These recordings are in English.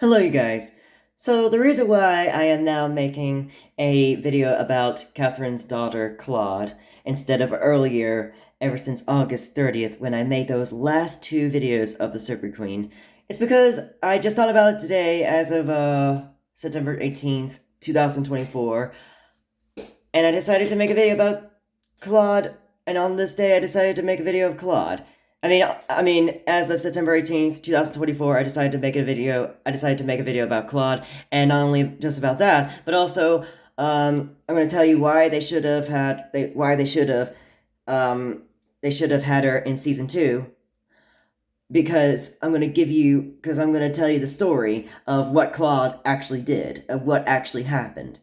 Hello, you guys. So, the reason why I am now making a video about Catherine's daughter, Claude, instead of earlier, ever since August 30th, when I made those last two videos of the Serpent Queen, is because I just thought about it today as of September 18th, 2024, and I decided to make a video about Claude, and on this day I decided to make a video of Claude. As of September 18th, 2024, I decided to make a video about Claude, and not only just about that, but also, I'm going to tell you why they should have had her in season 2, because I'm going to tell you the story of what Claude actually did, of what actually happened.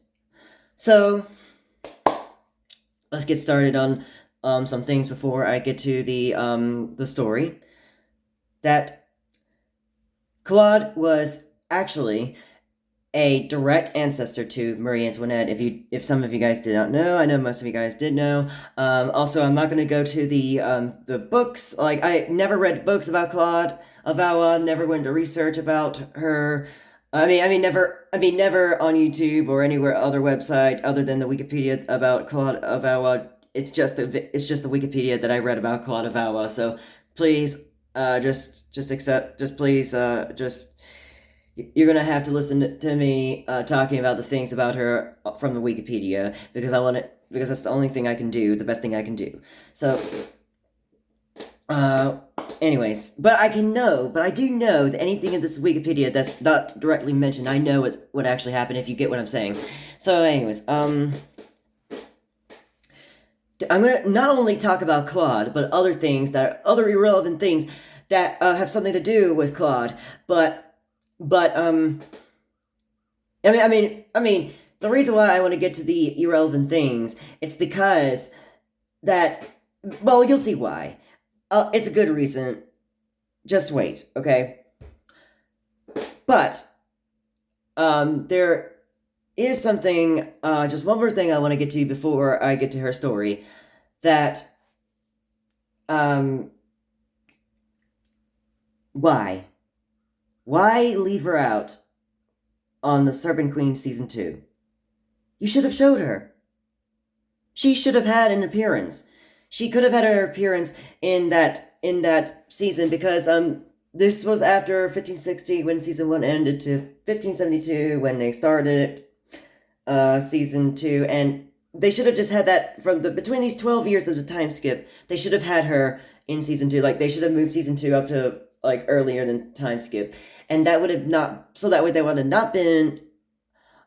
So, let's get started on some things before I get to the story. That Claude was actually a direct ancestor to Marie Antoinette. If some of you guys did not know, I know most of you guys did know. Also, I'm not going to go to the books. Like, I never read books about Claude of Valois. Never went to research about her. Never on YouTube or anywhere other website other than the Wikipedia about Claude of Valois. It's just the Wikipedia that I read about Claude of Valois. So please, you're gonna have to listen to me talking about the things about her from the Wikipedia because that's the only thing I can do, the best thing I can do. So, anyways, but I do know that anything in this Wikipedia that's not directly mentioned, I know is what actually happened, if you get what I'm saying. So, anyways, I'm gonna not only talk about Claude, but other irrelevant things that have something to do with Claude, the reason why I want to get to the irrelevant things, it's because that, well, you'll see why. It's a good reason. Just wait, okay? But, there is something, just one more thing I want to get to before I get to her story, that, why? Why leave her out on the Serpent Queen Season 2? You should have showed her. She should have had an appearance. She could have had her appearance in that season, because this was after 1560 when season 1 ended to 1572 when they started season 2, and they should have just had that between these 12 years of the time skip. They should have had her in season 2. Like, they should have moved season 2 up to like earlier than time skip, and that would have not, so that way they would have not been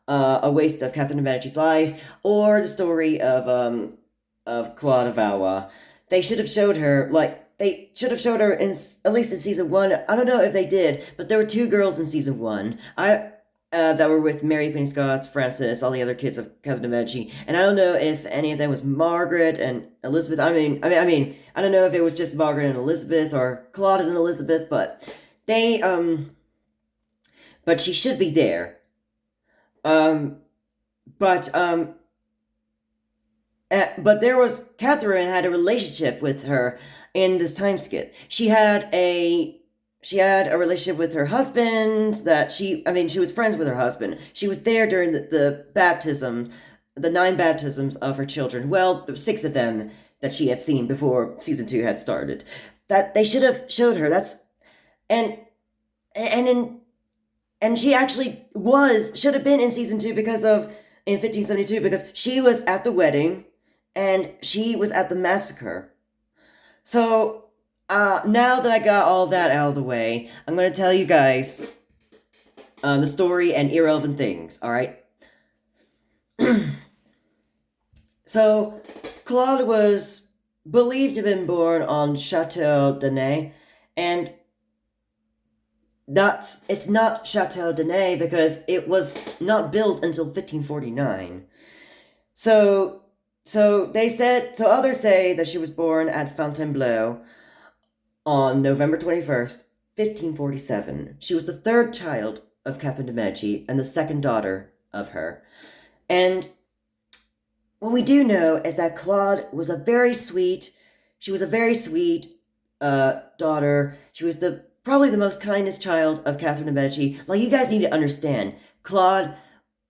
a waste of Catherine de Medici's life or the story of Claude of Valois. They should have showed her, in at least in season 1. I don't know if they did, but there were 2 girls in season 1. That were with Mary Queen of Scots, Frances, all the other kids of Catherine de Medici, and I don't know if any of them was Margaret and Elizabeth. I don't know if it was just Margaret and Elizabeth or Claude and Elizabeth, but but she should be there. But there was, Catherine had a relationship with her in this time skip. She had a relationship with her husband that she was friends with her husband. She was there during the baptisms, the 9 baptisms of her children. Well, the 6 of them that she had seen before season 2 had started. That they should have showed her. And she actually should have been in season 2 in 1572, because she was at the wedding and she was at the massacre. So, now that I got all that out of the way, I'm going to tell you guys the story and irrelevant things, alright? So, Claude was believed to have been born on Chateau d'Anay, and it's not Chateau d'Anay because it was not built until 1549. So others say that she was born at Fontainebleau on November 21st, 1547. She was the 3rd child of Catherine de Medici and the 2nd daughter of her. And what we do know is that Claude was a very sweet daughter. She was the probably the most kindest child of Catherine de Medici. Like, you guys need to understand, Claude,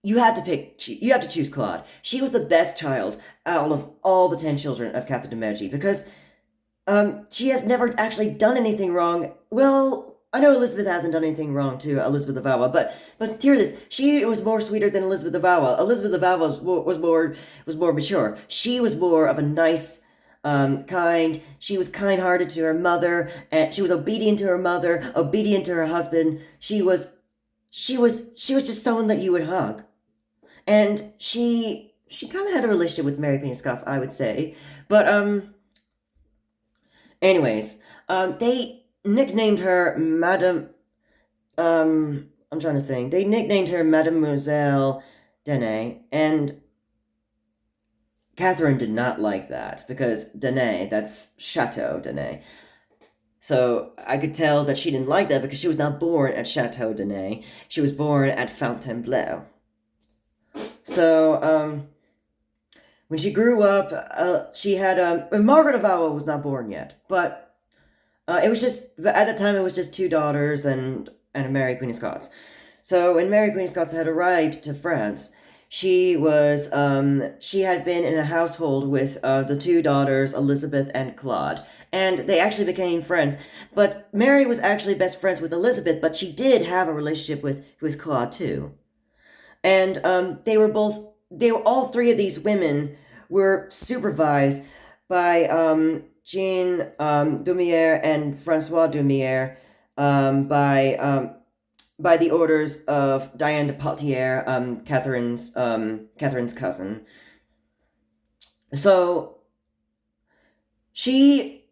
you have to choose Claude. She was the best child out of all the 10 children of Catherine de Medici because she has never actually done anything wrong. Well, I know Elizabeth hasn't done anything wrong to Elizabeth of Valois, but hear this: she was more sweeter than Elizabeth of Valois. Elizabeth of Valois was more mature. She was more of a nice, kind. She was kind-hearted to her mother, and she was obedient to her mother, obedient to her husband. She was just someone that you would hug, and she kind of had a relationship with Mary Queen of Scots, I would say, but anyways, they nicknamed her Madame. I'm trying to think. They nicknamed her Mademoiselle Danae, and Catherine did not like that because Danae, that's Chateau Danae. So I could tell that she didn't like that because she was not born at Chateau Danae. She was born at Fontainebleau. So, when she grew up, she had, Margaret of Valois was not born yet, but it was just, at the time, it was just two daughters and a Mary Queen of Scots. So when Mary Queen of Scots had arrived to France, she had been in a household with the two daughters, Elizabeth and Claude, and they actually became friends. But Mary was actually best friends with Elizabeth, but she did have a relationship with Claude too. And all three of these women were supervised by Jean Dumier and Francois Dumier by the orders of Diane de Poitiers, Catherine's cousin. So she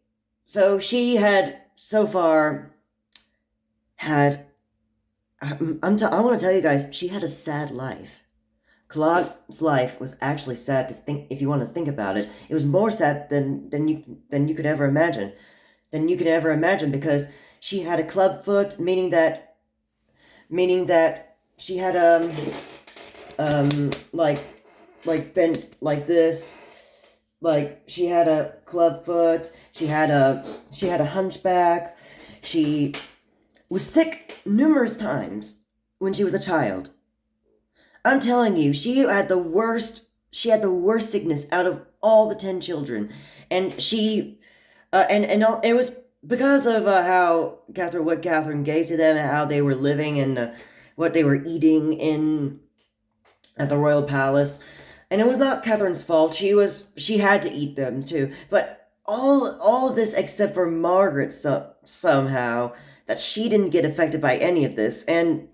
had so far had. I want to tell you guys, she had a sad life. Claude's life was actually sad to think. If you want to think about it, it was more sad than you could ever imagine. Because she had a club foot, meaning that she had like bent like this. Like, she had a club foot. She had a hunchback. She was sick numerous times when she was a child. I'm telling you, she had the worst sickness out of all the 10 children. And it was because of what Catherine gave to them, and how they were living, and what they were eating at the royal palace. And it was not Catherine's fault. She had to eat them too. But all of this except for Margaret, somehow, that she didn't get affected by any of this. And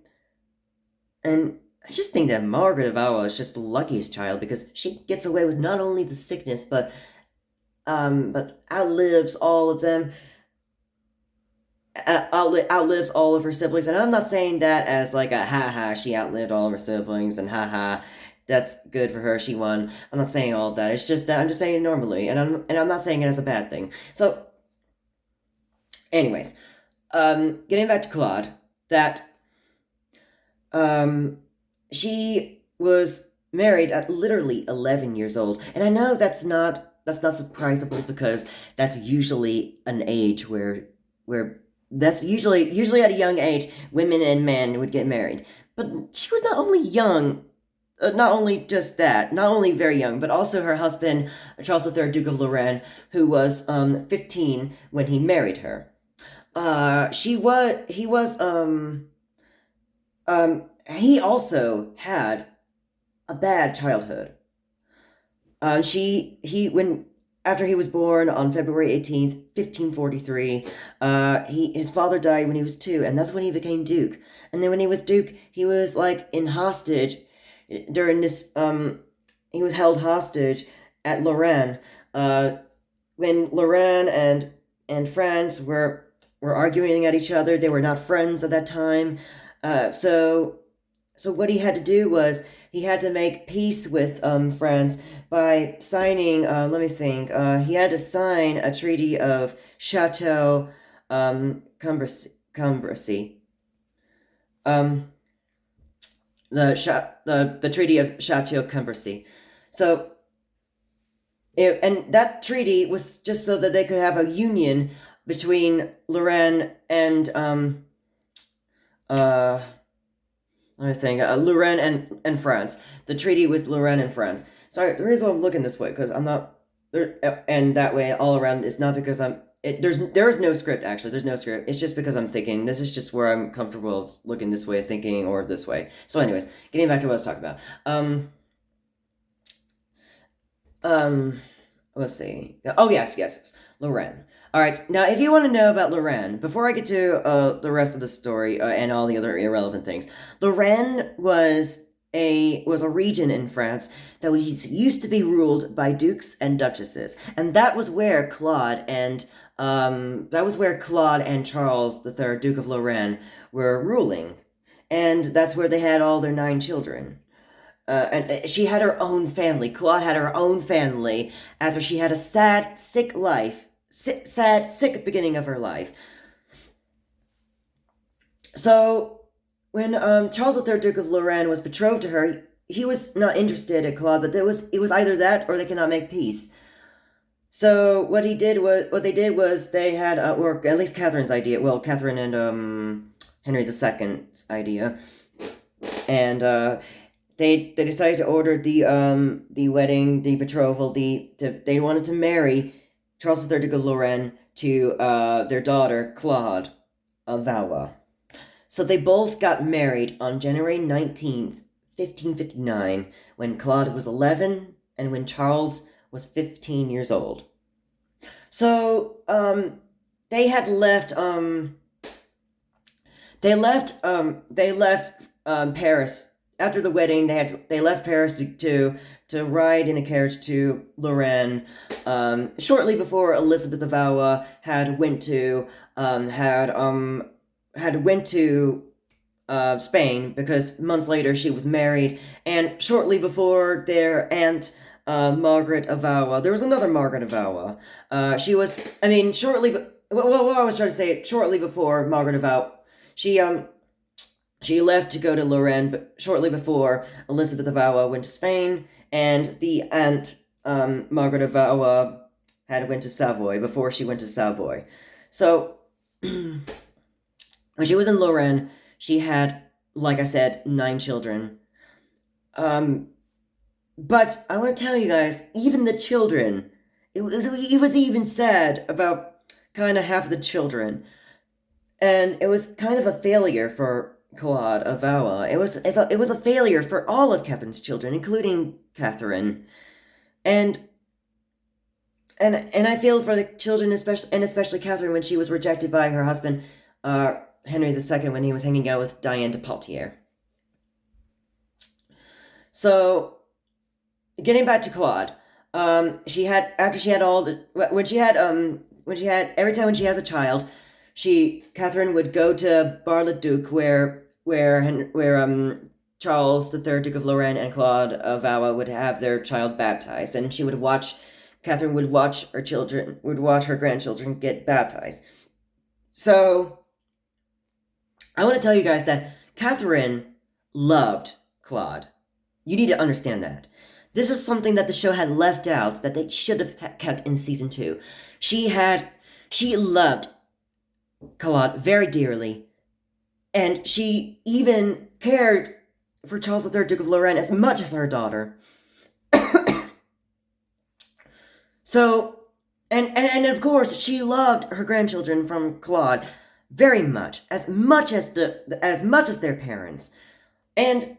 I just think that Margaret of Valois is just the luckiest child, because she gets away with not only the sickness, but outlives all of them. Outlives all of her siblings. And I'm not saying that as like a ha-ha, she outlived all of her siblings, and ha-ha, that's good for her, she won. I'm not saying all of that. It's just that I'm just saying it normally, and I'm not saying it as a bad thing. So, anyways, getting back to Claude, that she was married at literally 11 years old, and I know that's not surprisable, because that's usually an age where that's usually at a young age women and men would get married. But she was not only young, not only very young, but also her husband, Charles III, Duke of Lorraine, who was 15 when he married her. He also had a bad childhood. After he was born on February 18th, 1543, his father died when he was 2, and that's when he became Duke. And then when he was Duke, he was like in hostage during this, he was held hostage at Lorraine, when Lorraine and France were arguing at each other. They were not friends at that time. So what he had to do was, he had to make peace with France by signing, let me think, he had to sign a treaty of Chateau Cambrésis. The Treaty of Chateau Cambrésis. And that treaty was just so that they could have a union between Lorraine and uh I think Lorraine and France, the treaty with Lorraine and France. Sorry, the reason why I'm looking this way because I'm not there, and that way all around is not because I'm. There is no script actually. There's no script. It's just because I'm thinking. This is just where I'm comfortable looking this way, thinking, or this way. So, anyways, getting back to what I was talking about. Um, let's see. Oh yes, Lorraine. All right. Now, if you want to know about Lorraine, before I get to the rest of the story and all the other irrelevant things, Lorraine was a region in France that was used to be ruled by dukes and duchesses, and that was where Claude and Charles III, Duke of Lorraine, were ruling, and that's where they had all their 9 children. And she had her own family. Claude had her own family after she had a sad, sick life, sick beginning of her life. So, when Charles III, Duke of Lorraine, was betrothed to her, he was not interested in Claude, but it was either that or they cannot make peace. So what they did was they had, or at least Catherine's idea. Well, Catherine and Henry II's idea, and they decided to order the wedding, the betrothal, they wanted to marry Charles III, Duke of Lorraine, to their daughter Claude of Valois. So they both got married on January 19th, 1559, when Claude was 11 and when Charles was 15 years old. So they had left Paris after the wedding. They left Paris to ride in a carriage to Lorraine, shortly before Elizabeth of Valois had went to Spain, because months later she was married, and shortly before their aunt Margaret of Valois, there was another Margaret of Valois. Shortly before Margaret of Valois, she left to go to Lorraine, but shortly before Elizabeth of Valois went to Spain, and the aunt Margaret of Valois had went to Savoy before she went to Savoy. So when she was in Lorraine, she had, like I said, 9 children. But I want to tell you guys, even the children, it was even sad about kind of half the children. And it was kind of a failure for Claude of Valois. It was a failure for all of Catherine's children, including Catherine. And I feel for the children, especially Catherine, when she was rejected by her husband, Henry II, when he was hanging out with Diane de Poitiers. So, getting back to Claude, every time when she has a child, Catherine would go to Bar-le-Duc, where Charles III, Duke of Lorraine, and Claude of Valois would have their child baptized, and Catherine would watch her grandchildren get baptized. So, I want to tell you guys that Catherine loved Claude. You need to understand that. This is something that the show had left out that they should have kept in season 2. She loved Claude very dearly, and she even cared for Charles III, Duke of Lorraine, as much as her daughter. So, and of course, she loved her grandchildren from Claude very much as their parents, and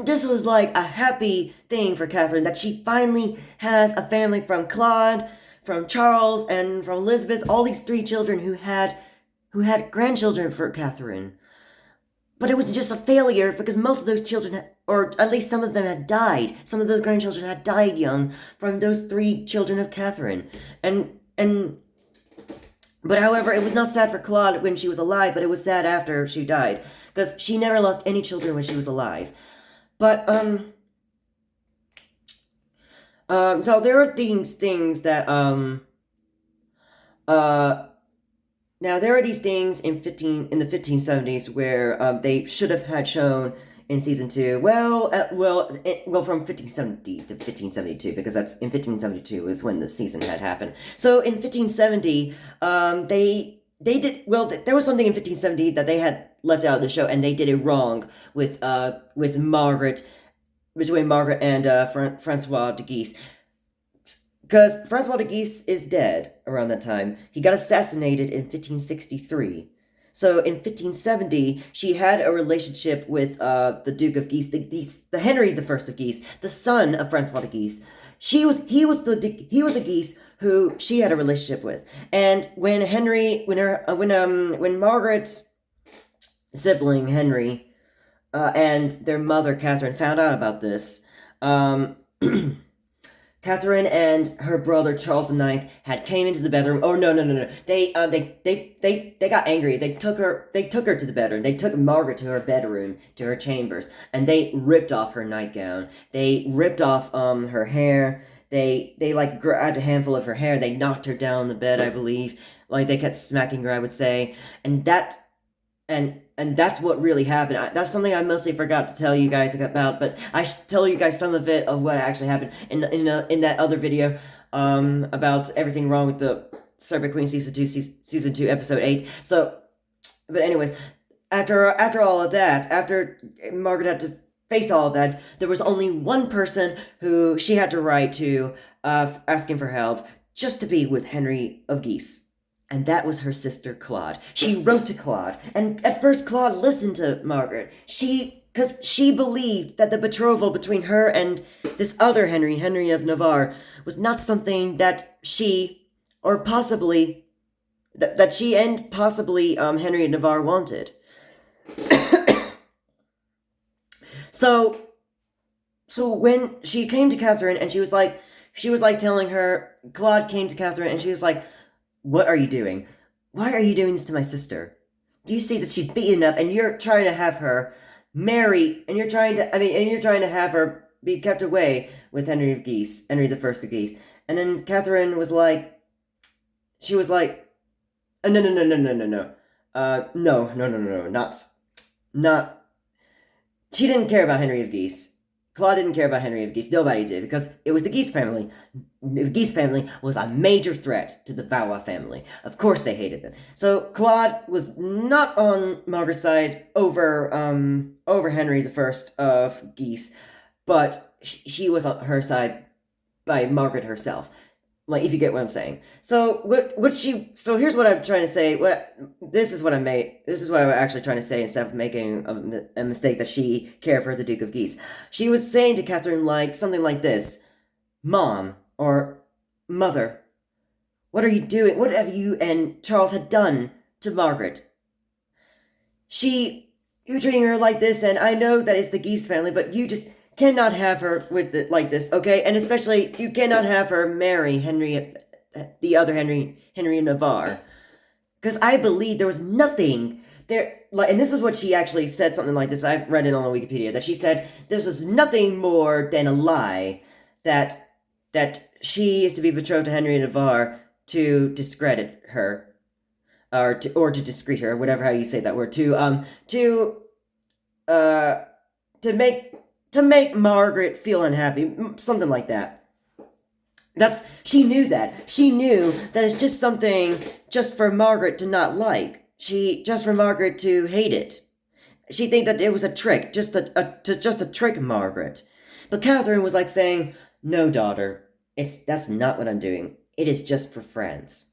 this was like a happy thing for Catherine, that she finally has a family from Claude, from Charles, and from Elizabeth, all these 3 children who had grandchildren for Catherine. But it was just a failure because most of those children, or at least some of them, had died. Some of those grandchildren had died young from those 3 children of Catherine. But however, it was not sad for Claude when she was alive, but it was sad after she died, because she never lost any children when she was alive. But, so there are things that, now there are these things in the 1570s where, they should have had shown in season 2. From 1570 to 1572, because that's in 1572 is when the season had happened. So in 1570, they did well. There was something in 1570 that they had left out of the show, and they did it wrong with Margaret, between Margaret and Francois de Guise. Because Francois de Guise is dead around that time. He got assassinated in 1563. So in 1570, she had a relationship with the Duke of Guise, the Henry I of Guise, the son of Francois de Guise. He was the Guise who she had a relationship with. And when Margaret's sibling Henry and their mother Catherine found out about this, Catherine and her brother Charles IX had came into the bedroom. Oh no. They got angry. They took her to the bedroom. They took Margaret to her bedroom, to her chambers, and they ripped off her nightgown. They ripped off her hair. They like grabbed a handful of her hair. They knocked her down the bed, I believe. Like they kept smacking her, I would say. And that's what really happened. That's something I mostly forgot to tell you guys about, but I should tell you guys some of it of what actually happened in that other video about everything wrong with the Serpent Queen season 2 episode 8. So, but anyways, after all of that, after Margaret had to face all of that, there was only one person who she had to write to, asking for help, just to be with Henry of Guise. And that was her sister Claude. She wrote to Claude, and at first Claude listened to Margaret. Because she believed that the betrothal between her and this other Henry of Navarre, was not something that she, or possibly, that she and possibly Henry of Navarre wanted. So when she came to Catherine, and she was like telling her, Claude came to Catherine, and she was like, "What are you doing? Why are you doing this to my sister? Do you see that she's beaten up, and you're trying to have her marry, and you're trying to have her be kept away with Henry I of Guise?" And then Catherine was like, no, not. She didn't care about Henry of Guise. Claude didn't care about Henry of Guise. Nobody did, because it was the Guise family. The Guise family was a major threat to the Valois family. Of course they hated them. So Claude was not on Margaret's side over Henry I of Guise, but she was on her side by Margaret herself. Like, if you get what I'm saying. So here's what I'm trying to say. This is what I'm actually trying to say, instead of making a mistake that she cared for the Duke of Guise. She was saying to Catherine something like this: "Mom," or "Mother, what are you doing? What have you and Charles had done to Margaret? You're treating her like this, and I know that it's the Guise family, but you just cannot have her with it like this, okay? And especially, you cannot have her marry the other Henry of Navarre. Because I believe there was nothing there, and this is what she actually said, something like this. I've read it on the Wikipedia, that she said this was nothing more than a lie, that she is to be betrothed to Henry of Navarre to discredit her, or to discredit her, whatever how you say that word, to make Margaret feel unhappy, something like that. She knew that. She knew that it's just something just for Margaret to not like. Just for Margaret to hate it. She think that it was a trick, just to trick Margaret. But Catherine was saying, "No, daughter, that's not what I'm doing. It is just for friends."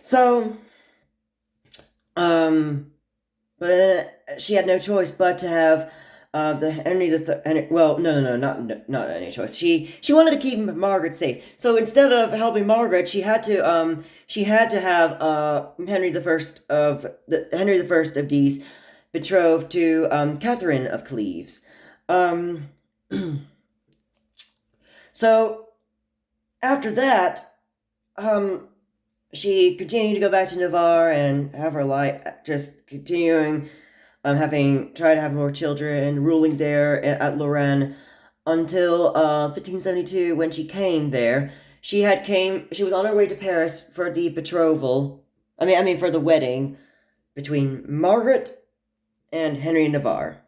So, but she had no choice but to have the Henry III. Well, no, not any choice. She wanted to keep Margaret safe. So instead of helping Margaret, she had to have Henry I of Guise betrothed to Catherine of Cleves. So after that, she continued to go back to Navarre and have her life, just continuing, try to have more children, ruling there at Lorraine, until 1572, when she came there. She was on her way to Paris for the betrothal, for the wedding between Margaret and Henry of Navarre.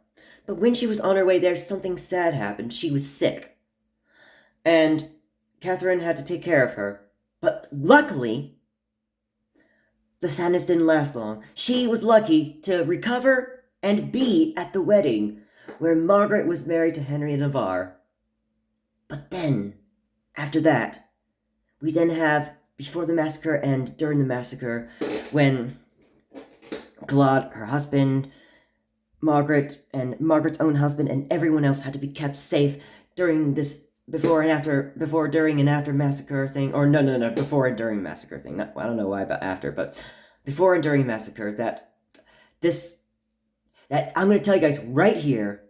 But when she was on her way there, something sad happened. She was sick. And Catherine had to take care of her. But luckily, the sadness didn't last long. She was lucky to recover and be at the wedding where Margaret was married to Henry of Navarre. But then, after that, we then have before the massacre and during the massacre, when Claude, her husband, Margaret, and Margaret's own husband, and everyone else had to be kept safe during this before, during, and after massacre thing, or no, before and during massacre thing. I don't know why about after, but before and during massacre, that I'm going to tell you guys right here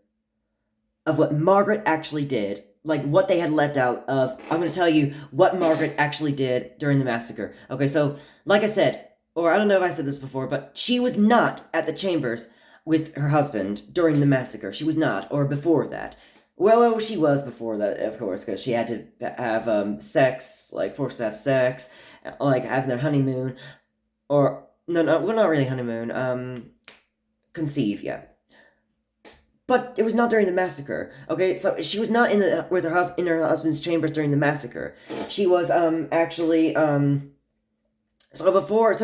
of what Margaret actually did, like what they had left out of. I'm going to tell you what Margaret actually did during the massacre. Okay, so like I said, or I don't know if I said this before, but she was not at the chambers with her husband during the massacre. She was not, or before that. Well, she was before that, of course, because she had to have sex, like forced to have sex, like having their honeymoon, or no, well, not really honeymoon. Conceive, yeah. But it was not during the massacre. Okay, so she was not in her husband's chambers during the massacre. She was actually before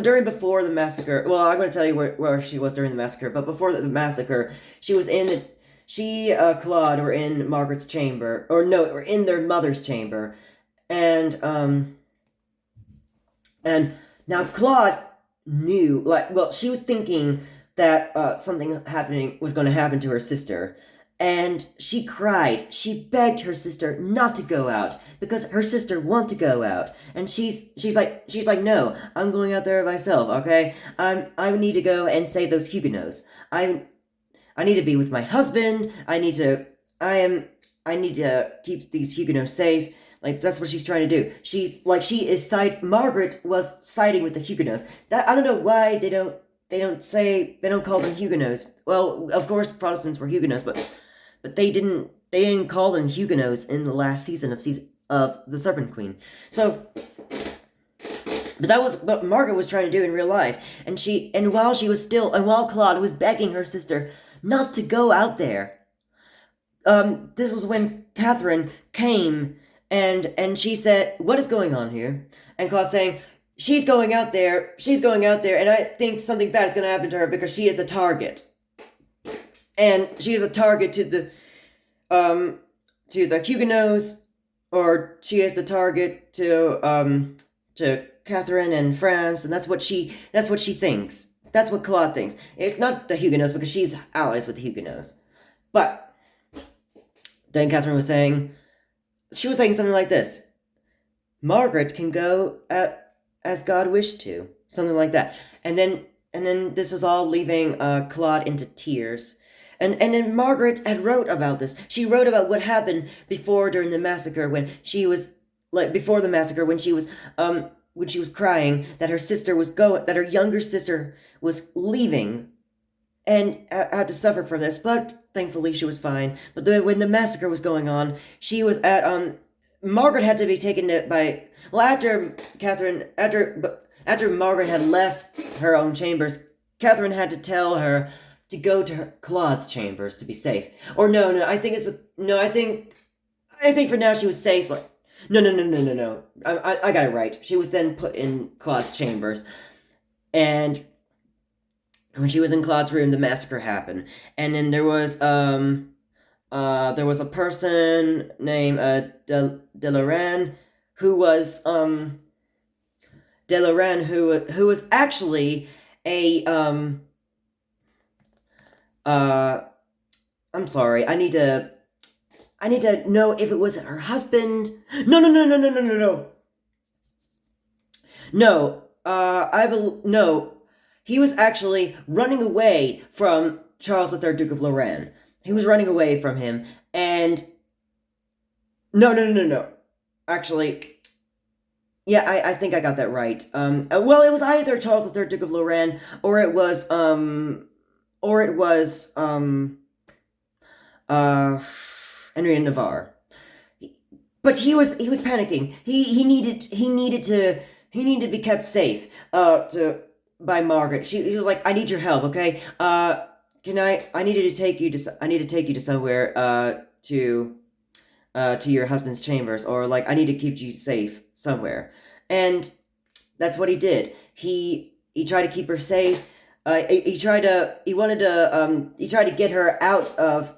the massacre. Well, I'm going to tell you where she was during the massacre. But before the massacre, she was in. Claude were in Margaret's chamber, or no, were in their mother's chamber, and now Claude knew, she was thinking that something was going to happen to her sister, and she cried. She begged her sister not to go out because her sister wanted to go out, and she's like, no, I'm going out there myself. Okay, I need to go and save those Huguenots. I need to be with my husband. I need to keep these Huguenots safe. Like, that's what she's trying to do. Margaret was siding with the Huguenots. That, I don't know why they don't call them Huguenots. Well, of course Protestants were Huguenots, but they didn't call them Huguenots in the last season of the Serpent Queen. So, but that was what Margaret was trying to do in real life. And while Claude was begging her sister not to go out there, this was when Catherine came and she said, "What is going on here?" And Claude saying, she's going out there, and I think something bad is going to happen to her because she is a target. And she is a target to the Huguenots, or she is the target to Catherine and France, and that's what she thinks. That's what Claude thinks. It's not the Huguenots because she's allies with the Huguenots. But then Catherine was saying something like this: Margaret can go as God wished to, something like that. And then this was all leaving Claude into tears. And then Margaret had wrote about this. She wrote about what happened during the massacre, when she was crying that her younger sister was leaving, and had to suffer from this. But thankfully she was fine. But when the massacre was going on, she was at Margaret had to be taken after Margaret had left her own chambers. Catherine had to tell her to go to Claude's chambers to be safe. Or no, I think for now she was safe. No. I got it right. She was then put in Claude's chambers. And when she was in Claude's room, the massacre happened. And then there was a person named Delaran who was who was actually a I'm sorry, I need to know if it was her husband. No. No, he was actually running away from Charles III, Duke of Lorraine. He was running away from him, and no. Actually, yeah, I think I got that right. Well, it was either Charles III, Duke of Lorraine, or it was Henry of Navarre. But he was panicking. He needed to be kept safe by Margaret. She was like, I need your help, okay? can I needed to take you to, I need to take you to somewhere, to your husband's chambers, or, like, I need to keep you safe somewhere. And that's what he did. He tried to keep her safe. He tried to get her out of,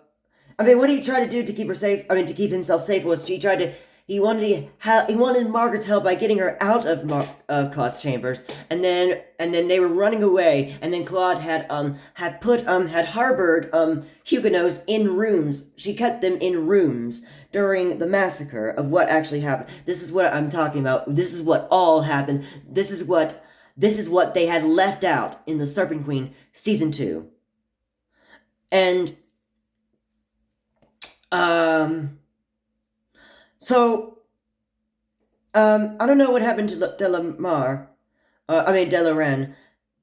I mean, what he tried to do to keep her safe, I mean, to keep himself safe, was he wanted Margaret's help by getting her out of Claude's chambers, and then they were running away, and then Claude had harbored Huguenots in rooms. She kept them in rooms during the massacre of what actually happened. This is what I'm talking about. This is what all happened. This is what they had left out in the Serpent Queen season 2. And so, I don't know what happened to Delamar, Delaran,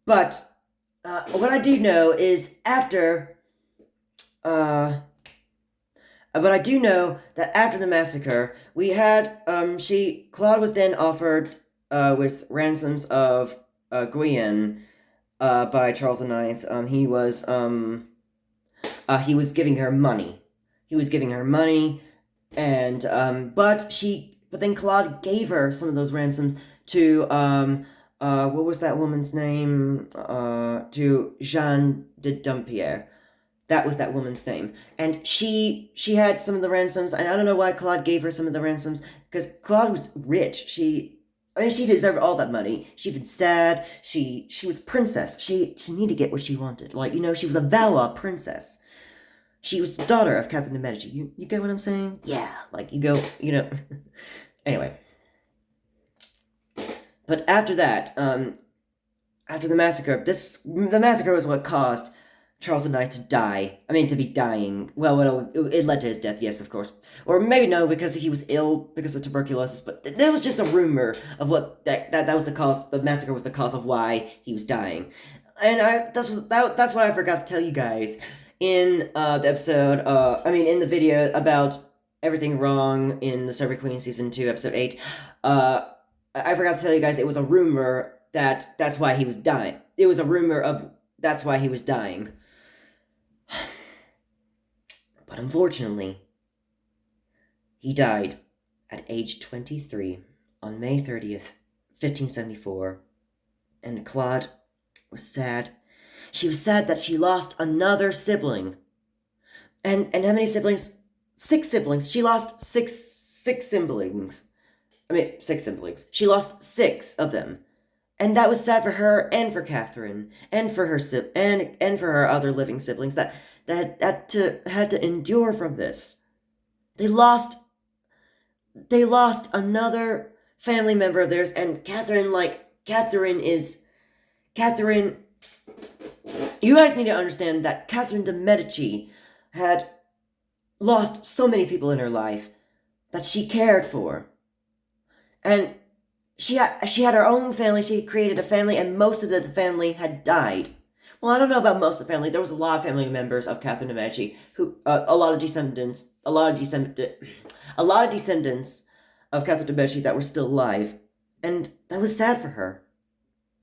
but, what I do know is but I do know that after the massacre, we had, Claude was then offered, with ransoms of, Guyenne, by Charles IX. He was giving her money. And, but then Claude gave her some of those ransoms to, what was that woman's name? To Jeanne de Dampierre. That was that woman's name. And she had some of the ransoms, and I don't know why Claude gave her some of the ransoms, because Claude was rich. She deserved all that money. She'd been sad. She was princess. She needed to get what she wanted. Like, she was a Valois princess. She was the daughter of Catherine de Medici. You get what I'm saying? Yeah, like, Anyway. But after that, after the massacre, the massacre was what caused Charles IX to die. I mean, to be dying. Well, it led to his death, yes, of course. Or maybe no, because he was ill because of tuberculosis, but that was just a rumor of what, that was the cause, the massacre was the cause of why he was dying. And that's what I forgot to tell you guys in the episode, in the video about everything wrong in the Serpent Queen season 2, episode 8. I forgot to tell you guys it was a rumor that's why he was dying. It was a rumor of that's why he was dying. But unfortunately, he died at age 23 on May 30th, 1574. And Claude was sad. She was sad that she lost another sibling. And how many siblings? 6 siblings. She lost six siblings. 6 siblings. She lost 6 of them. And that was sad for her and for Catherine and for her and for her other living siblings that had to endure from this. They lost another family member of theirs, and Catherine, you guys need to understand that Catherine de Medici had lost so many people in her life that she cared for. And she had her own family, she created a family, and most of the family had died. Well, I don't know about most of the family. There was a lot of family members of Catherine de Medici who, a lot of descendants of Catherine de Medici that were still alive, and that was sad for her.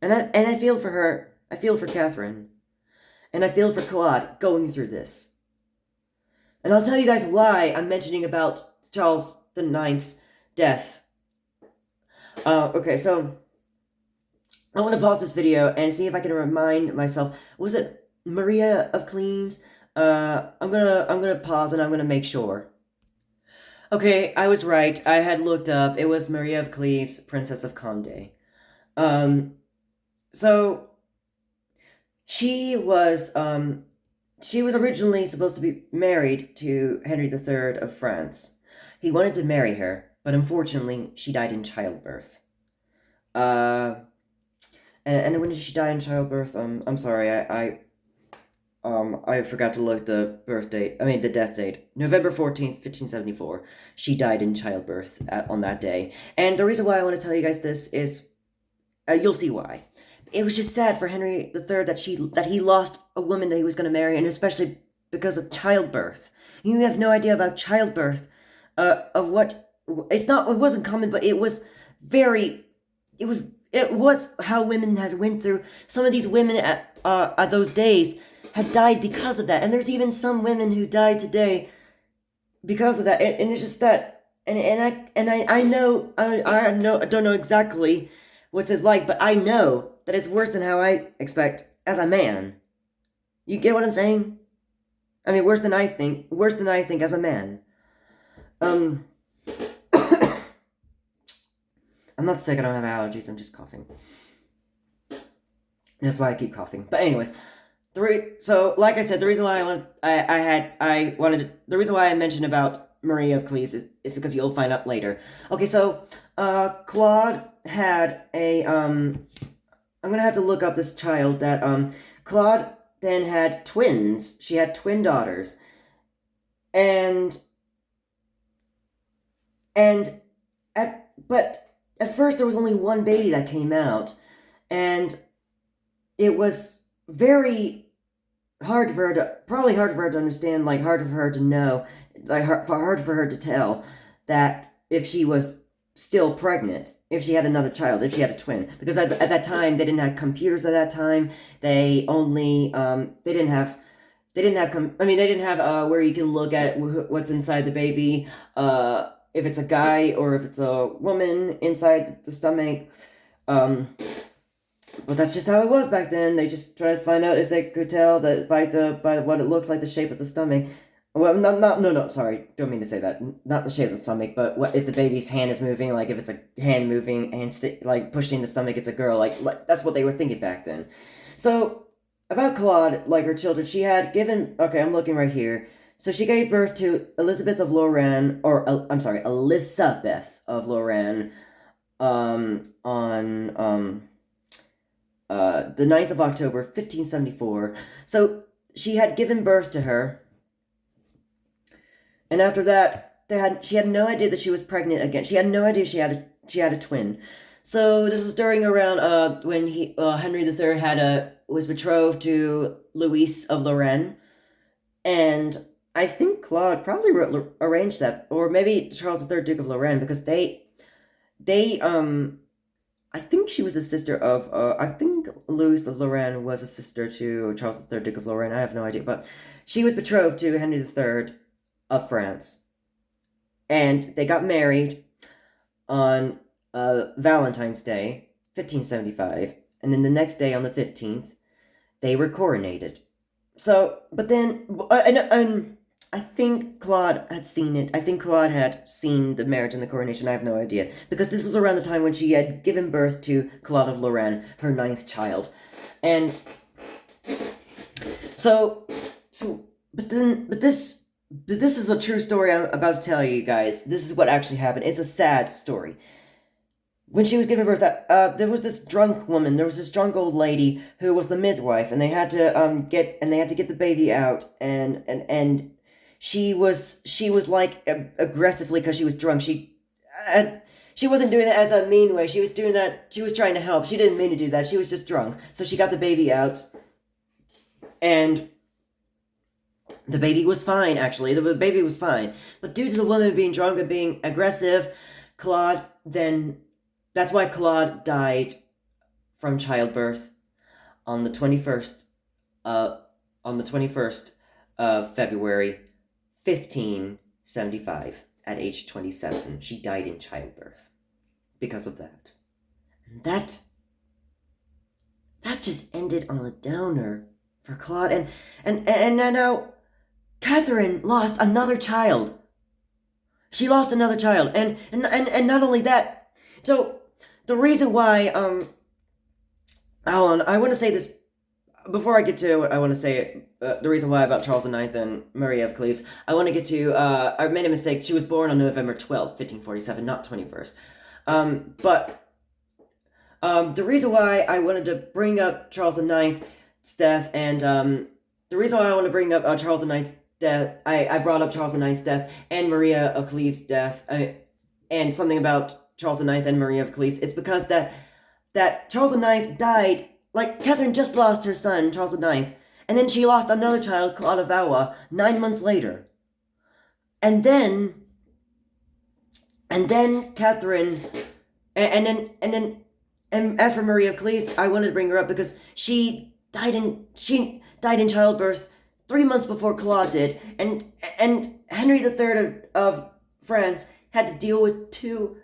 And I feel for her. I feel for Catherine, and I feel for Claude going through this. And I'll tell you guys why I'm mentioning about Charles IX's death. Okay, so I want to pause this video and see if I can remind myself. Was it Maria of Cleves? I'm gonna pause and I'm gonna make sure. Okay, I was right. I had looked up. It was Maria of Cleves, Princess of Condé. So she was originally supposed to be married to Henry III of France. He wanted to marry her, but unfortunately, she died in childbirth. And when did she die in childbirth? I'm sorry, I forgot to look the the death date. November 14th, 1574. She died in childbirth on that day. And the reason why I want to tell you guys this is, you'll see why. It was just sad for Henry III that he lost a woman that he was going to marry, and especially because of childbirth. You have no idea about childbirth, of what, it wasn't common, but it was how women had went through. Some of these women at those days, had died because of that. And there's even some women who died today because of that. And it's just that, I know, I don't know exactly what's it like, but I know that it's worse than how I expect as a man. You get what I'm saying? I mean, worse than I think as a man. I'm not sick, I don't have allergies, I'm just coughing. That's why I keep coughing. But anyways, so like I said, the reason why the reason why I mentioned about Maria of Cleves is because you'll find out later. Okay, so Claude had I'm gonna have to look up this child that Claude then had twins. She had twin daughters. But at first there was only one baby that came out, and it was very hard for her to understand, like hard for her to know, like hard for her to tell that if she was still pregnant, if she had another child, if she had a twin, because at that time they didn't have computers. At that time they only they didn't have where you can look at what's inside the baby, if it's a guy or if it's a woman inside the stomach. But that's just how it was back then. They just tried to find out if they could tell that by what it looks like, the shape of the stomach. Well, no, sorry, don't mean to say that. Not the shape of the stomach, but what if the baby's hand is moving? Like if it's a hand moving and like pushing the stomach, it's a girl. Like that's what they were thinking back then. So about Claude, like her children, she had given. Okay, I'm looking right here. So she gave birth to Elizabeth of Lorraine, Elizabeth of Lorraine, on the 9th of October, 1574. So she had given birth to her, and after that, she had no idea that she was pregnant again. She had no idea she had a twin. So this was during around when Henry III was betrothed to Louise of Lorraine, and I think Claude probably arranged that, or maybe Charles III, Duke of Lorraine, because they I think she was a sister of, I think Louise of Lorraine was a sister to Charles III, Duke of Lorraine. I have no idea, but she was betrothed to Henry III of France. And they got married on Valentine's Day, 1575. And then the next day, on the 15th, they were coronated. So, but then, I think Claude had seen it. I think Claude had seen the marriage and the coronation. I have no idea. Because this was around the time when she had given birth to Claude of Lorraine, her 9th child. And but this is a true story I'm about to tell you guys. This is what actually happened. It's a sad story. When she was giving birth, there was this drunk woman. There was this drunk old lady who was the midwife, and they had to get the baby out, and she was like aggressively, because she was drunk. She wasn't doing that as a mean way. She was doing that. She was trying to help. She didn't mean to do that. She was just drunk. So she got the baby out, and the baby was fine. Actually, the baby was fine. But due to the woman being drunk and being aggressive, that's why Claude died from childbirth on the 21st of February, 1575, at age 27. She died in childbirth because of that. And that just ended on a downer for Claude. And now Catherine lost another child. She lost another child. And not only that, so the reason why, hold on, I want to say this, before I get to what I want to say, the reason why about Charles IX and Maria of Cleves, I want to get to, I made a mistake. She was born on November 12th, 1547, not 21st. The reason why I wanted to bring up Charles IX's death, and the reason why I want to bring up Charles IX's death, I brought up Charles IX's death and Maria of Cleves' death, and something about Charles IX and Maria of Cleves, it's because that Charles IX died. Like, Catherine just lost her son, Charles IX, and then she lost another child, Claude of Valois, 9 months later. And then Catherine, and as for Maria of Cleves, I wanted to bring her up because she died died in childbirth 3 months before Claude did, and Henry III of France had to deal with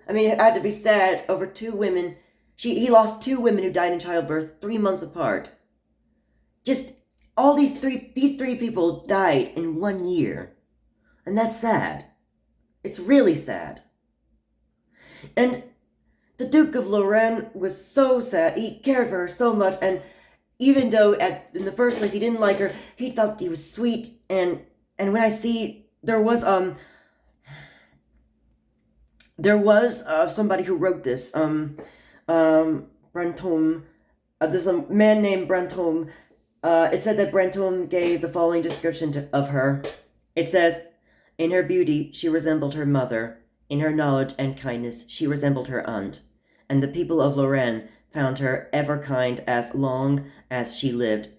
had to be sad over two women. He lost two women who died in childbirth 3 months apart. Just all these three people died in 1 year. And that's sad. It's really sad. And the Duke of Lorraine was so sad. He cared for her so much, and even though in the first place he didn't like her, he thought he was sweet. And when I see there was somebody who wrote this Brantôme, there's a man named Brantôme. It said that Brantôme gave the following description of her. It says, "In her beauty she resembled her mother. In her knowledge and kindness she resembled her aunt. And the people of Lorraine found her ever kind as long as she lived,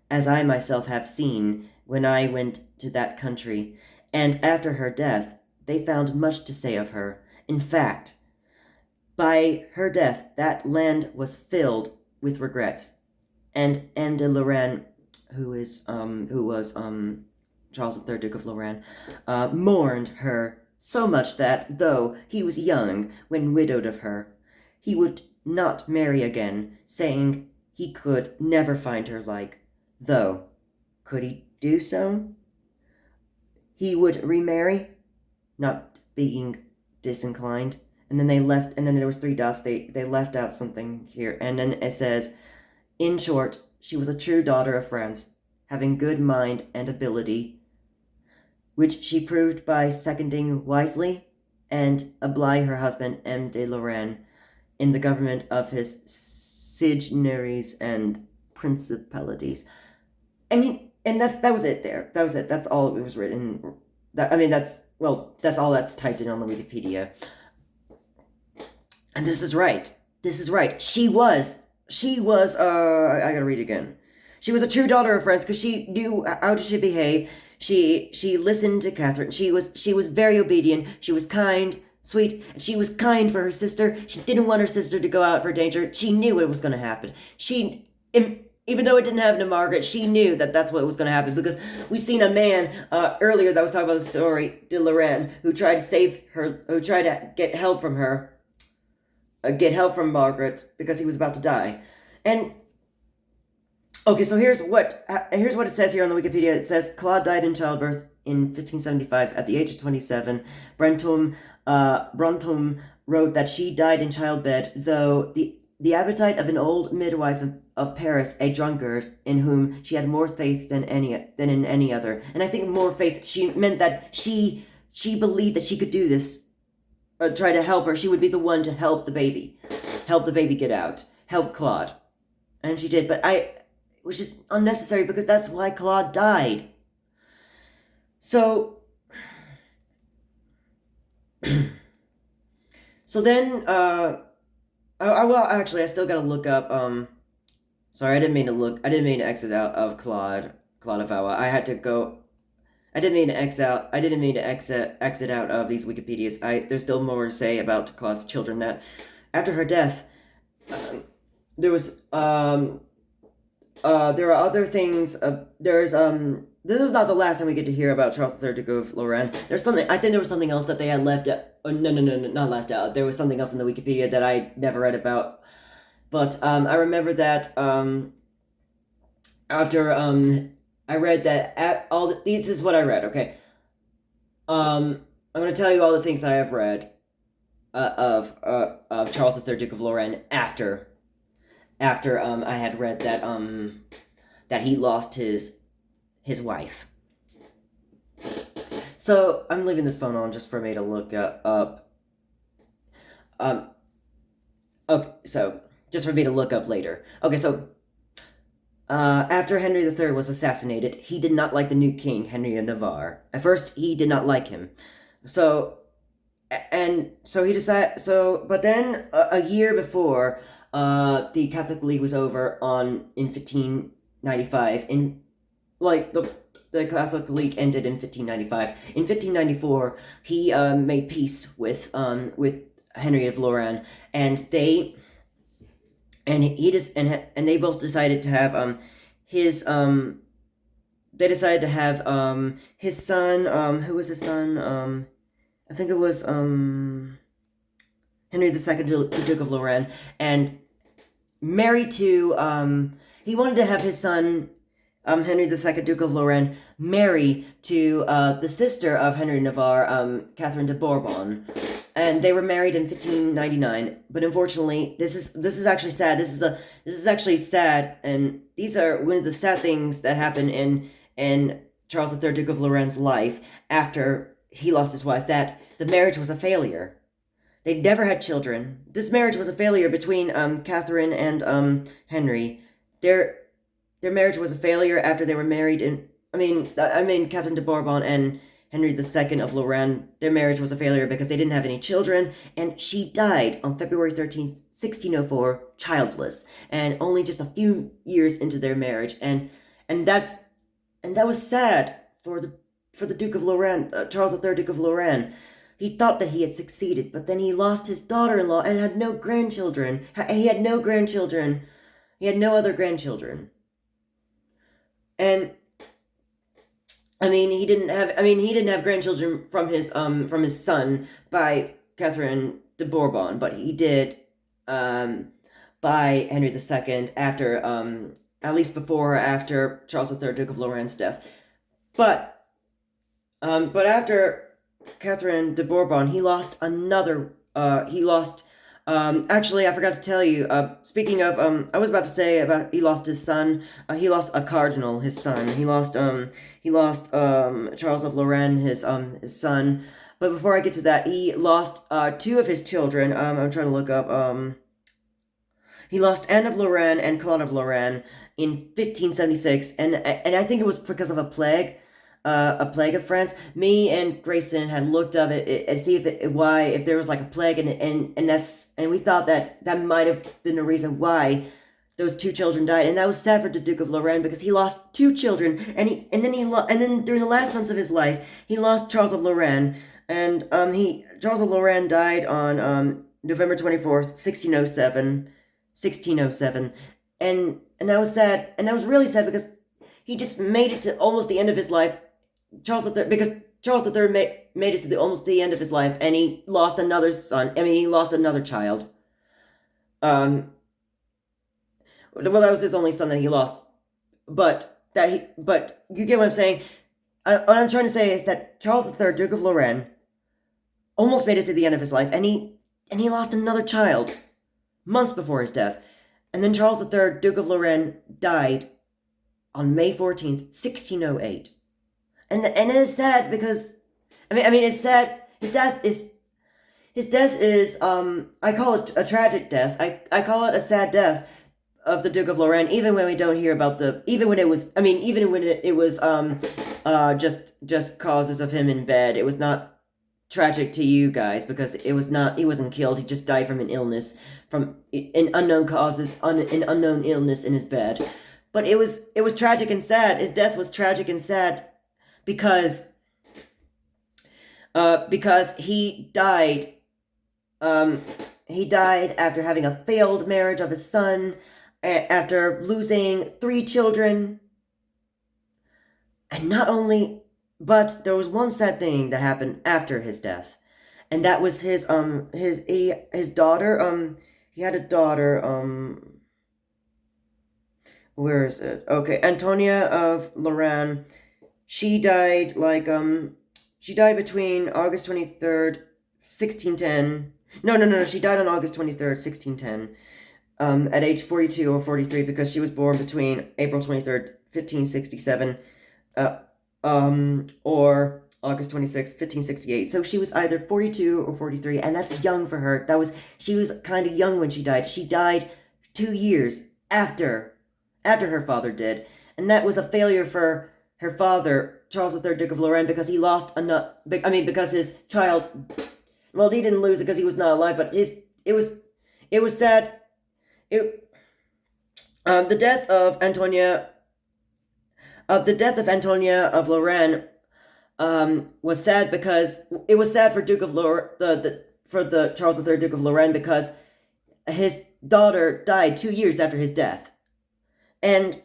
as I myself have seen when I went to that country. And after her death they found much to say of her. In fact, by her death that land was filled with regrets. And M. de Lorraine, who was Charles III, Duke of Lorraine, mourned her so much that, though he was young when widowed of her, he would not marry again, saying he could never find her like. Though, could he do so? He would remarry, not being disinclined." And then they left, and then there was 3 dots, they left out something here, and then it says, "In short, she was a true daughter of France, having good mind and ability, which she proved by seconding wisely and oblige her husband M. de Lorraine in the government of his seigneuries and principalities." I mean, and that was it there. That was it. That's all it was written. That's all that's typed in on the Wikipedia. And this is right. This is right. She was, I gotta read it again. She was a true daughter of France because she knew how she should behave. She listened to Catherine. She was very obedient. She was kind, sweet. She was kind for her sister. She didn't want her sister to go out for danger. She knew it was going to happen. Even though it didn't happen to Margaret, she knew that that's what was going to happen, because we've seen a man earlier that was talking about the story, de Lorraine, who tried to save her, who tried to get help from her, get help from Margaret because he was about to die. And okay, so here's what it says here on the Wikipedia. It says Claude died in childbirth in 1575 at the age of 27. Brantôme wrote that she died in childbed, though the appetite of an old midwife of Paris, a drunkard, in whom she had more faith than in any other. And I think more faith, she meant that she believed that she could do this, try to help her. She would be the one to help the baby get out, help Claude. And she did, but it was just unnecessary because that's why Claude died. So then, I still gotta look up, sorry, I didn't mean to exit out of Claude of Valois. I didn't mean to exit out of these Wikipedias. There's still more to say about Claude's children. That after her death, there are other things. This is not the last time we get to hear about Charles III, Duke of Lorraine. I think there was something else that they had left out. Oh, no, not left out. There was something else in the Wikipedia that I never read about. But I remember that after I read that this is what I read. Okay. I'm gonna tell you all the things that I have read of Charles III, Duke of Lorraine after I had read that he lost his wife. So I'm leaving this phone on just for me to look up. Okay, so just for me to look up later. Okay, so after Henry III was assassinated, he did not like the new king, Henry of Navarre. At first, he did not like him. He decided. But then a year before, the Catholic League was over in 1595. The Catholic League ended in 1595. In 1594, he made peace with Henry of Lorraine, and they both decided to have his they decided to have his son, who was his son? I think it was Henry II, the Duke of Lorraine, and married to he wanted to have his son Henry II, Duke of Lorraine, marry to the sister of Henry of Navarre, Catherine de Bourbon, and they were married in 1599. But unfortunately, this is actually sad. This is actually sad, and these are one of the sad things that happened in Charles III, Duke of Lorraine's life after he lost his wife. That the marriage was a failure. They never had children. This marriage was a failure between Catherine and Henry. Their marriage was a failure after they were married in. I mean, Catherine de Bourbon and Henry II of Lorraine. Their marriage was a failure because they didn't have any children, and she died on February 13th, 1604, childless, and only just a few years into their marriage, and that was sad for the Duke of Lorraine, Charles III, Duke of Lorraine. He thought that he had succeeded, but then he lost his daughter-in-law and had no grandchildren. He had no grandchildren. He had no other grandchildren. And he didn't have grandchildren from his son by Catherine de Bourbon, but he did by Henry II after at least before or after Charles III, Duke of Lorraine's death. But after Catherine de Bourbon, he lost another. Actually, I forgot to tell you. Speaking of, I was about to say about he lost his son. He lost a cardinal, his son. He lost Charles of Lorraine, his son. But before I get to that, he lost two of his children. I'm trying to look up. He lost Anne of Lorraine and Claude of Lorraine in 1576, and I think it was because of a plague of France. Me and Grayson had looked up it and see if there was like a plague, and we thought that might have been the reason why those two children died, and that was sad for the Duke of Lorraine because he lost two children, and then during the last months of his life he lost Charles of Lorraine, and Charles of Lorraine died on November 24th, 1607, and that was sad, and that was really sad because he just made it to almost the end of his life. Charles III, because Charles III made it to almost the end of his life, and he lost another son. He lost another child. Well, that was his only son that he lost. But you get what I'm saying. What I'm trying to say is that Charles III, Duke of Lorraine, almost made it to the end of his life, and he lost another child months before his death, and then Charles III, Duke of Lorraine, died on May 14th, 1608. And it is sad because, it's sad. His death is, I call it a tragic death. I call it a sad death of the Duke of Lorraine, even when we don't hear about even when it was just causes of him in bed. It was not tragic to you guys because he wasn't killed. He just died from an illness, from in unknown causes, an unknown illness in his bed. But it was tragic and sad. His death was tragic and sad because he died. He died after having a failed marriage of his son, after losing 3 children. And but there was one sad thing that happened after his death, and that was his daughter. He had a daughter. Where is it? Okay, Antonia of Lorraine. She died between August 23rd, 1610. No. She died on August 23rd, 1610. At age 42 or 43 because she was born between April 23rd, 1567, or August 26th, 1568. So she was either 42 or 43, and that's young for her. She was kind of young when she died. She died 2 years after her father did, and that was a failure for her father, Charles III, Duke of Lorraine, because he lost because his child, well, he didn't lose it because he was not alive, but it was sad. The death of Antonia of Lorraine was sad because it was sad for the Charles III, Duke of Lorraine, because his daughter died 2 years after his death. And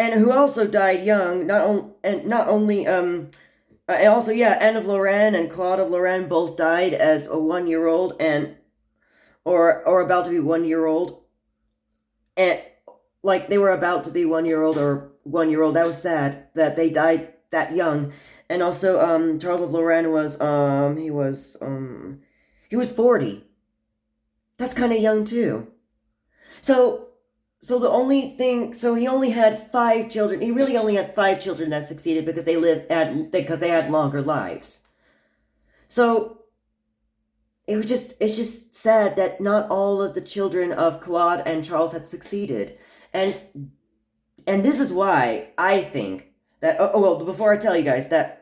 and who also died young. Not only also, yeah, Anne of Lorraine and Claude of Lorraine both died as a 1 year old, and or about to be 1 year old, and like they were about to be 1 year old or 1 year old. That was sad that they died that young. And also, Charles of Lorraine was he was 40. That's kind of young too. So the only thing, so he only had 5 children. He really only had 5 children that succeeded because because they had longer lives. So it's just sad that not all of the children of Claude and Charles had succeeded. And this is why I think that, well, before I tell you guys that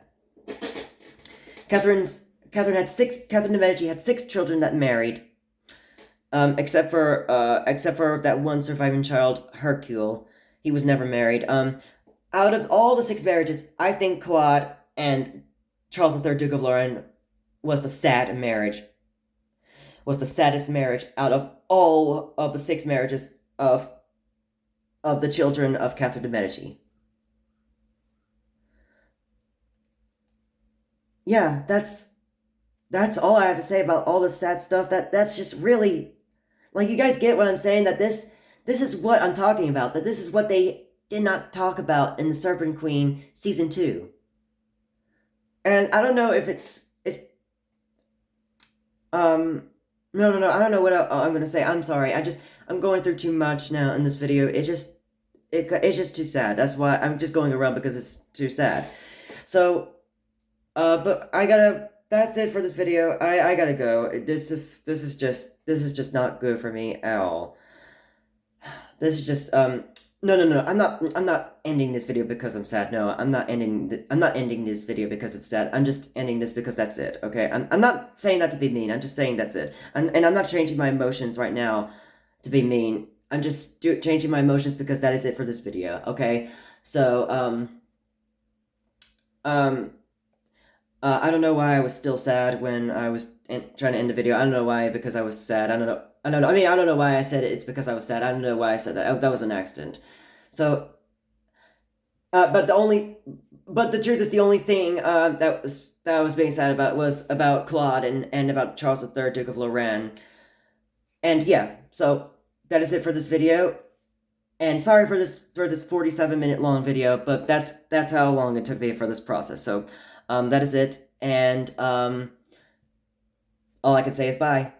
Catherine de Medici had 6 children that married, except for that one surviving child, Hercule. He was never married. Out of all the 6 marriages, I think Claude and Charles III, Duke of Lorraine, was the saddest marriage out of all of the 6 marriages of the children of Catherine de Medici. Yeah, that's all I have to say about all the sad stuff. That's just really, like, you guys get what I'm saying, that this is what I'm talking about, that this is what they did not talk about in the Serpent Queen season 2. And I don't know if it's no, I don't know what I'm gonna say. I'm sorry. I'm going through too much now in this video. It's just too sad. That's why I'm just going around, because it's too sad. So, but that's it for this video. I gotta go. This is just not good for me at all. This is just, no. I'm not ending this video because I'm sad. No, I'm not ending this video because it's sad. I'm just ending this because that's it. Okay, I'm not saying that to be mean. I'm just saying that's it. And I'm not changing my emotions right now to be mean. I'm just changing my emotions because that is it for this video. Okay, so I don't know why I was still sad when I was trying to end the video. I don't know why, because I was sad. I don't know. I mean, I don't know why I said it. It's because I was sad. I don't know why I said that. That was an accident. So, but the truth is, the only thing that I was being sad about was about Claude and about Charles III, Duke of Lorraine. And yeah, so that is it for this video. And sorry for this 47-minute long video, but that's how long it took me for this process. So, that is it. And all I can say is bye.